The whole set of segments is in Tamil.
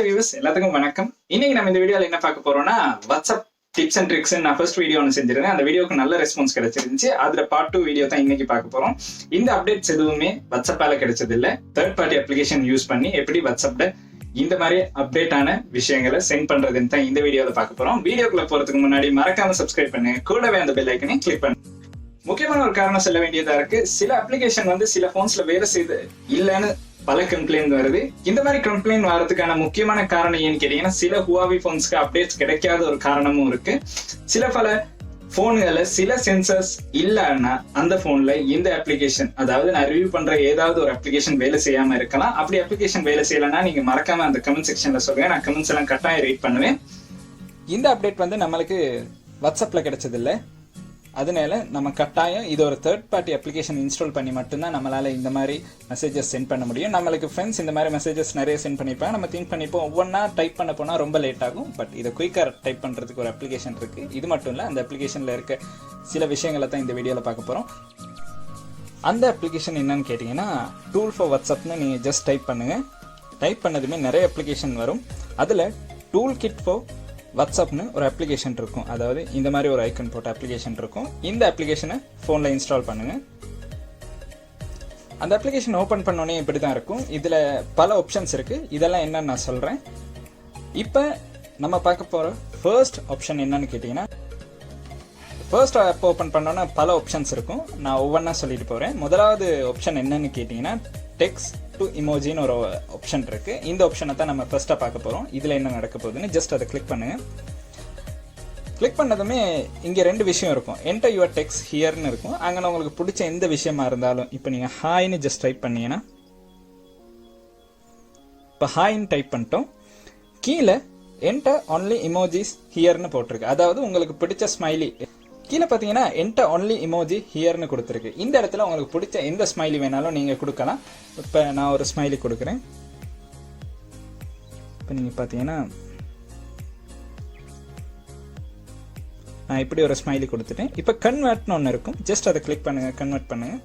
ஹாய் வியூவர்ஸ், எல்லாத்துக்கும் வணக்கம். இன்னைக்கு நம்ம இந்த வீடியோல என்ன பார்க்க போறோம்னா வாட்ஸ்அப் டிப்ஸ் அண்ட் ட்ரிக்ஸ். நான் ஃபர்ஸ்ட் வீடியோ ஒன்று செஞ்சிருந்தேன். அந்த வீடியோக்கு நல்ல ரெஸ்பான்ஸ் கிடைச்சிருந்துச்சு. அதுல பார்ட் 2 வீடியோ தான் இன்னைக்கு பார்க்க போறோம். இந்த அப்டேட்ஸ் எதுவுமே வாட்ஸ்அப்பால கிடைச்சது இல்ல. தேர்ட் பார்ட்டி அப்ளிகேஷன் யூஸ் பண்ணி எப்படி வாட்ஸ்அப்ல இந்த மாதிரி அப்டேட்டான விஷயங்களை சென்ட் பண்றதுன்னு தான் இந்த வீடியோல பார்க்க போறோம். வீடியோக்குள்ள போறதுக்கு முன்னாடி மறக்காம சப்ஸ்கிரைப் பண்ணுங்க, கூடவே அந்த பெல் ஐக்கனை கிளிக் பண்ணுங்க. முக்கியமான ஒரு காரணம் சொல்ல வேண்டியதா இருக்கு. சில அப்ளிகேஷன் சில போன்ஸ்ல வேலை செய்து இல்லைன்னு பல கம்ப்ளைண்ட் வருது. இந்த மாதிரி கம்ப்ளைண்ட் வர்றதுக்கான முக்கியமான காரணம் ஏன்னு கேட்டீங்கன்னா, சில ஹுவாவி போன்ஸ்க்கு அப்டேட்ஸ் கிடைக்காத ஒரு காரணமும் இருக்கு. பல போன்களை சில சென்சர்ஸ் இல்லைன்னா அந்த போன்ல இந்த அப்ளிகேஷன், அதாவது நான் ரிவ்யூ பண்ற ஏதாவது ஒரு அப்ளிகேஷன் வேலை செய்யாம இருக்கலாம். அப்படி அப்ளிகேஷன் வேலை செய்யலைன்னா நீங்க மறக்காம அந்த கமெண்ட் செக்ஷன்ல சொல்லுங்க. நான் கமெண்ட்ஸ் எல்லாம் கட்டாயம் ரீட் பண்ணுவேன். இந்த அப்டேட் நம்மளுக்கு வாட்ஸ்அப்ல கிடைச்சது இல்லை. அதனால நம்ம கட்டாயம் இது ஒரு தேர்ட் பார்ட்டி அப்ளிகேஷன் இன்ஸ்டால் பண்ணி மட்டும்தான் நம்மளால இந்த மாதிரி மெசேஜஸ் சென்ட் பண்ண முடியும். நம்மளுக்கு ஃப்ரெண்ட்ஸ் இந்த மாதிரி மெசேஜஸ் நிறைய சென்ட் பண்ணிருப்பாங்க. நம்ம திங்க் பண்ணிப்போம் ஒவ்வொன்றா டைப் பண்ண போனா ரொம்ப லேட் ஆகும். பட் இதை குயிக்கா டைப் பண்றதுக்கு ஒரு அப்ளிகேஷன் இருக்கு. இது மட்டும் இல்ல, அந்த அப்ளிகேஷன்ல இருக்க சில விஷயங்களை தான் இந்த வீடியோல பார்க்க போறோம். அந்த அப்ளிகேஷன் என்னன்னு கேட்டீங்கன்னா, டூல் ஃபார் வாட்ஸ்அப்னு நீங்க ஜஸ்ட் டைப் பண்ணுங்க. டைப் பண்ணதுமே நிறைய அப்ளிகேஷன் வரும். அதுல டூல் கிட் ஃபார் வாட்ஸ்அப்னு ஒரு அப்ளிகேஷன் இருக்கும். அதாவது இந்த மாதிரி ஒரு ஐக்கன் போட்ட அப்ளிகேஷன் இருக்கும். இந்த அப்ளிகேஷனை போன்ல இன்ஸ்டால் பண்ணுங்க. அந்த அப்ளிகேஷன் ஓபன் பண்ணோடனே இப்படிதான் இருக்கும். இதுல பல ஆப்ஷன்ஸ் இருக்கு. இதெல்லாம் என்னன்னு நான் சொல்றேன். இப்ப நம்ம பார்க்க போற ஃபர்ஸ்ட் ஆப்ஷன் என்னன்னு கேட்டீங்கன்னா, ஃபர்ஸ்ட் ஆப் ஓபன் பண்ணோன்னா பல ஆப்ஷன்ஸ் இருக்கும். நான் ஒவ்வொன்றா சொல்லிட்டு போறேன். முதலாவது ஆப்ஷன் என்னன்னு கேட்டீங்கன்னா, டெக்ஸ்ட் டு இமோஜின்னு ஒரு ஆப்ஷன் இருக்கு. இந்த ஆப்ஷனை தான் நம்ம ஃபர்ஸ்டா பார்க்க போறோம். இதுல என்ன நடக்க போகுதுன்னு ஜஸ்ட் அதை கிளிக் பண்ணுங்க. கிளிக் பண்ணதுமே இங்க ரெண்டு விஷயம் இருக்கும். என்டர் யுவர் டெக்ஸ்ட் ஹியர்னு இருக்கும். அங்கே உங்களுக்கு பிடிச்ச எந்த விஷயமா இருந்தாலும், இப்போ நீங்க ஹாய்னு ஜஸ்ட் டைப் பண்ணீங்கன்னா, இப்போ ஹாய்னு டைப் பண்ணிட்டோம். கீழே என்டர் ஒன்லி இமோஜிஸ் ஹியர்னு போட்டிருக்கு. அதாவது உங்களுக்கு பிடிச்ச ஸ்மைலி கீழே பார்த்தீங்கன்னா என்டர் ஒன்லி இமோஜி ஹியர்னு கொடுத்துருக்கு. இந்த இடத்துல உங்களுக்கு பிடிச்ச எந்த ஸ்மைலி வேணாலும் நீங்க கொடுக்கலாம். இப்போ நான் ஒரு ஸ்மைலி கொடுக்குறேன். இப்போ நீங்க பார்த்தீங்கன்னா நான் இப்படி ஒரு ஸ்மைலி கொடுத்துட்டேன். இப்போ கன்வெர்ட்னு ஒன்று இருக்கும். ஜஸ்ட் அதை கிளிக் பண்ணுங்க, கன்வெர்ட் பண்ணுங்க.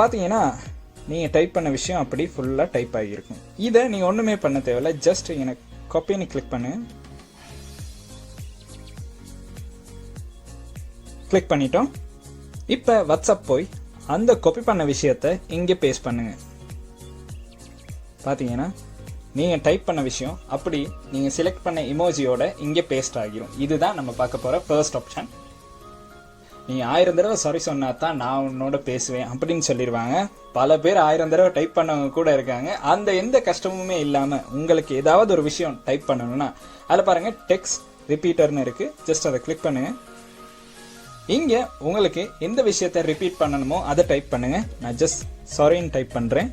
பார்த்தீங்கன்னா நீங்க டைப் பண்ண விஷயம் அப்படி ஃபுல்லாக டைப் ஆகியிருக்கும். இதை நீங்க ஒன்றுமே பண்ண தேவையில்லை. ஜஸ்ட் எனக்கு காப்பின்னு கிளிக் பண்ணுங்க. கிளிக் பண்ணிட்டோம். இப்போ வாட்ஸ்அப் போய் அந்த காப்பி பண்ண விஷயத்தை இங்கே பேஸ்ட் பண்ணுங்க. பார்த்தீங்கன்னா நீங்கள் டைப் பண்ண விஷயம் அப்படி நீங்கள் செலக்ட் பண்ண இமோஜியோட இங்கே பேஸ்ட் ஆகிரும். இதுதான் நம்ம பார்க்க போகிற ஃபர்ஸ்ட் ஆப்ஷன். நீங்கள் 1000 தடவை சாரி சொன்னா தான் நான் உன்னோட பேசுவேன் அப்படின்னு சொல்லிடுவாங்க. பல பேர் 1000 தடவை டைப் பண்ணவங்க கூட இருக்காங்க. அந்த எந்த கஷ்டமுமே இல்லாமல் உங்களுக்கு ஏதாவது ஒரு விஷயம் டைப் பண்ணணும்னா அதில் பாருங்க டெக்ஸ்ட் ரிப்பீட்டர்னு இருக்கு. ஜஸ்ட் அதை கிளிக் பண்ணுங்க. இங்க உங்களுக்கு எந்த விஷயத்தை ரிப்பீட் பண்ணணுமோ அதை டைப் பண்ணுங்க. நான் ஜஸ்ட் சாரின்னு டைப் பண்றேன்.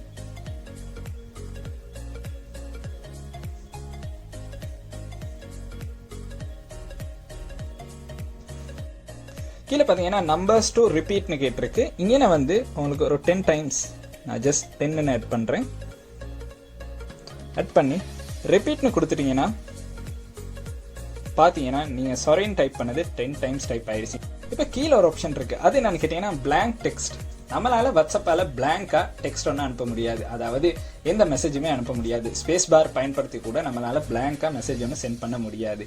கீழே பார்த்தீங்கன்னா நம்பர்ஸ் டு ரிப்பீட்னு கேட்டிருக்கு. இங்கே நான் உங்களுக்கு ஒரு 10 டைம்ஸ் நான் ஜஸ்ட் 10ன்னு ஆட் பண்றேன். ஆட் பண்ணி ரிப்பீட்னு கொடுத்துட்டீங்கன்னா பார்த்தீங்கன்னா நீங்கள் சாரின்னு டைப் பண்ணது 10 டைம்ஸ் டைப் ஆயிடுச்சு. இப்போ கீழே ஒரு ஆப்ஷன் இருக்கு. அது என்னன்னு கேட்டீங்கன்னா, பிளாங்க் டெக்ஸ்ட். நம்மளால வாட்ஸ்அப்பால பிளாங்கா டெக்ஸ்ட் ஒன்று அனுப்ப முடியாது. அதாவது எந்த மெசேஜுமே அனுப்ப முடியாது. ஸ்பேஸ் பார் பயன்படுத்தி கூட நம்மளால பிளாங்கா மெசேஜ் ஒன்று சென்ட் பண்ண முடியாது.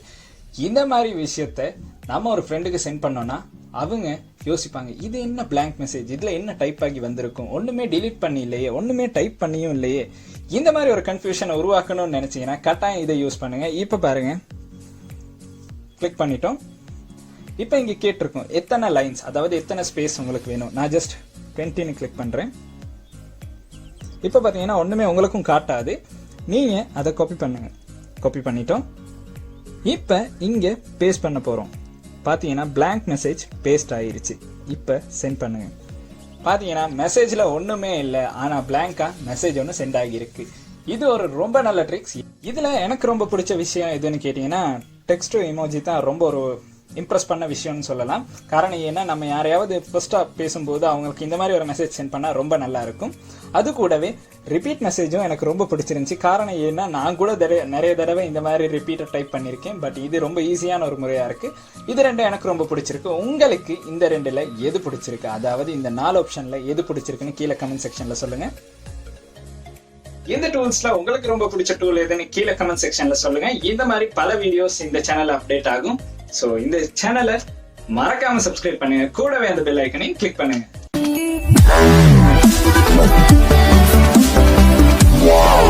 இந்த மாதிரி விஷயத்த நம்ம ஒரு ஃப்ரெண்டுக்கு சென்ட் பண்ணோம்னா அவங்க யோசிப்பாங்க, இது என்ன பிளாங்க் மெசேஜ், இதுல என்ன டைப் ஆகி வந்திருக்கும், ஒண்ணுமே டிலீட் பண்ணி இல்லையே, ஒண்ணுமே டைப் பண்ணியும் இல்லையே. இந்த மாதிரி ஒரு கன்ஃபியூஷனை உருவாக்கணும்னு நினைச்சீங்கன்னா கட்டாயம் இதை யூஸ் பண்ணுங்க. இப்போ பாருங்க, கிளிக் பண்ணிட்டோம். இப்போ இங்க கேட்டிருக்கும் எத்தனை லைன்ஸ், அதாவது எத்தனை ஸ்பேஸ் உங்களுக்கு வேணும். நான் ஜஸ்ட் 20ன்னு கிளிக் பண்றேன். இப்போ பாத்தீங்கன்னா ஒண்ணுமே உங்களுக்கும் காட்டாது. நீங்க அதை காப்பி பண்ணுங்க. காப்பி பண்ணிட்டோம். இப்போ இங்க பேஸ்ட் பண்ண போறோம். பாத்தீங்கன்னா பிளாங்க் மெசேஜ் பேஸ்ட் ஆயிருச்சு. இப்போ சென்ட் பண்ணுங்க. பாத்தீங்கன்னா மெசேஜ்ல ஒண்ணுமே இல்லை, ஆனா பிளாங்கா மெசேஜ் ஒன்று சென்ட் ஆகியிருக்கு. இது ஒரு ரொம்ப நல்ல ட்ரிக்ஸ். இதுல எனக்கு ரொம்ப பிடிச்ச விஷயம் எதுன்னு கேட்டீங்கன்னா, டெக்ஸ்ட் டு இமோஜி தான் ரொம்ப ஒரு இம்ப்ரெஸ் பண்ண விஷயம்னு சொல்லலாம். காரணம் ஏன்னா, நம்ம யாரையாவது ஃபர்ஸ்டா பேசும்போது அவங்களுக்கு இந்த மாதிரி ஒரு மெசேஜ் சென்ட் பண்ணா ரொம்ப நல்லா இருக்கும். அது கூடவே ரிப்பீட் மெசேஜும் எனக்கு ரொம்ப பிடிச்சிருந்துச்சு. காரணம் ஏன்னா, நான் கூட நிறைய தடவை இந்த மாதிரி ரிப்பீட்டர் டைப் பண்ணியிருக்கேன். பட் இது ரொம்ப ஈஸியான ஒரு முறையா இருக்கு. இது ரெண்டும் எனக்கு ரொம்ப பிடிச்சிருக்கு. உங்களுக்கு இந்த ரெண்டுல எது பிடிச்சிருக்கு, அதாவது இந்த 4 ஆப்ஷன்ல எது பிடிச்சிருக்குன்னு கீழே கமெண்ட் செக்ஷன்ல சொல்லுங்க. இந்த டூல்ஸ்ல உங்களுக்கு ரொம்ப பிடிச்ச டூல் எதுன்னு கீழே கமெண்ட் செக்ஷன்ல சொல்லுங்க. இந்த மாதிரி பல வீடியோஸ் இந்த சேனல்ல அப்டேட் ஆகும். சோ இந்த சேனலை மறக்காம சப்ஸ்கிரைப் பண்ணுங்க, கூடவே அந்த பெல் ஐக்கனையும் கிளிக் பண்ணுங்க. Wow.